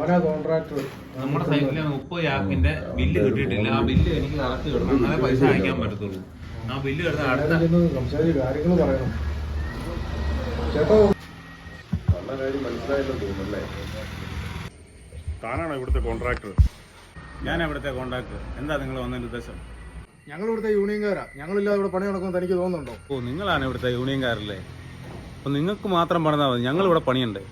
അവനാ കോൺട്രാക്ടർ. നമ്മുടെ സൈറ്റിലെ 30 ആപ്പിന്റെ ബില്ല് കിട്ടിയിട്ടില്ല. ആ ബില്ല് എനിക്ക് കറക്റ്റ് കിട്ടണം, എന്നാലേ പൈസ അയക്കാൻ പറ്റത്തുള്ളൂ. ആ ബില്ല് കിട്ടുന്ന അടുത്ത സംസാരിച്ച് കാര്യങ്ങൾ പറയണം ചേട്ടോ. നല്ല കാര്യം മനസ്സിലായല്ലോ തോന്നുന്നല്ലേ? താനാണോ ഇവിടുത്തെ കോൺട്രാക്ടർ? ഞാനാ ഇവിടുത്തെ കോൺട്രാക്ടർ. എന്താ നിങ്ങൾ വന്നതിന്റെ ഉദ്ദേശം? ഞങ്ങൾ ഇവിടുത്തെ യൂണിയൻകാരാ. ഞങ്ങളില്ലാതെ ഇവിടെ പണി നടക്കുമെന്ന് തനിക്ക് തോന്നുന്നുണ്ടോ? ഓ, നിങ്ങളാണ് ഇവിടുത്തെ യൂണിയൻകാരല്ലേ? അപ്പം നിങ്ങൾക്ക് മാത്രം പണിതാൽ മതി, ഞങ്ങളിവിടെ പണിയുണ്ട്.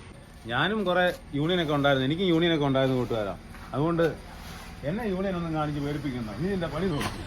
ഞാനും കുറേ യൂണിയനൊക്കെ ഉണ്ടായിരുന്നു, എനിക്കും യൂണിയനൊക്കെ ഉണ്ടായിരുന്നു കൂട്ടുകാരാ. അതുകൊണ്ട് എന്നെ യൂണിയനൊന്നും കാണിച്ച് പേടിപ്പിക്കണ്ട. നീ നിന്റെ പണി നോക്കി.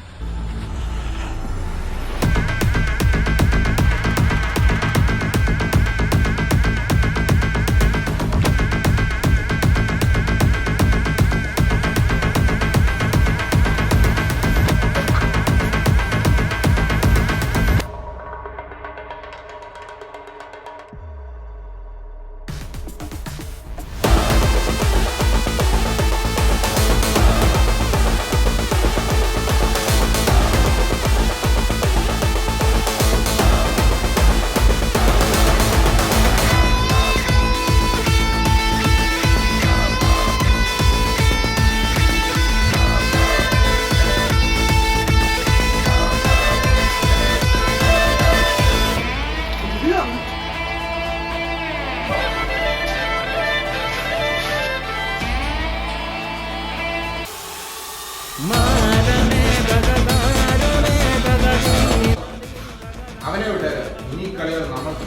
അവനെ വിട്ടേര്, ഇനി കളികൾ നമുക്ക്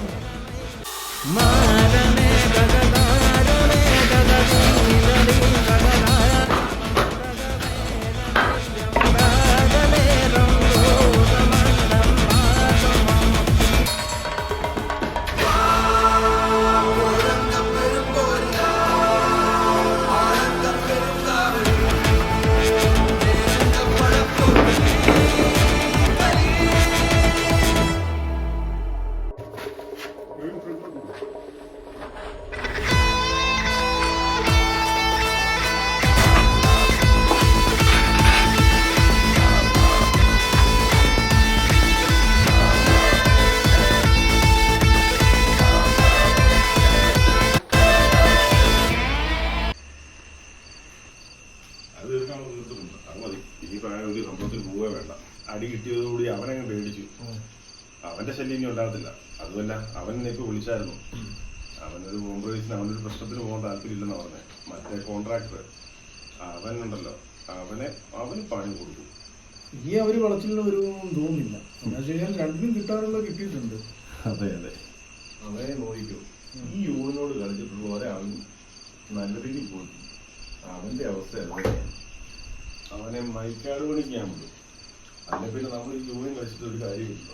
അത് തീർക്കാനുള്ള നിർത്തുന്നുണ്ട്. അത് മതി. ഇനിയിപ്പോൾ ഒരു സംഭവത്തിൽ പോവുക വേണ്ട. അടി കിട്ടിയതോടുകൂടി അവനങ്ങ് പേടിച്ചു. അവന്റെ ശല്യം ഇനി ഉണ്ടാകത്തില്ല. അതുമല്ല, അവൻ ഇപ്പോൾ വിളിച്ചായിരുന്നു. അവനൊരു കോംപ്രമൈസിന്, അവനൊരു പ്രശ്നത്തിന് പോകാൻ താല്പര്യമില്ലെന്ന് പറഞ്ഞേ. മറ്റേ കോൺട്രാക്ടർ അവനുണ്ടല്ലോ, അവന് പണി കൊടുക്കും. ഈ അവര് വളച്ചിലുള്ള ഒരു തോന്നുന്നില്ല. എന്താ ചെയ്യാൻ രണ്ടിനും കിട്ടാറുള്ള കിട്ടിയിട്ടുണ്ട്. അതെ അതെ, അവനെ നോക്കിക്കും. ഈ യൂണിനോട് കളിച്ചിട്ടുള്ള ഒരാളും നല്ല രീതിയിൽ പോയി. അവന്റെ അവസ്ഥ അവനെ മൈക്കാട് പണിക്കാൻ വിടും. അല്ലെ പിന്നെ നമ്മൾ ഈ യൂണിയൻ കളിച്ചിട്ട് ഒരു കാര്യമില്ല.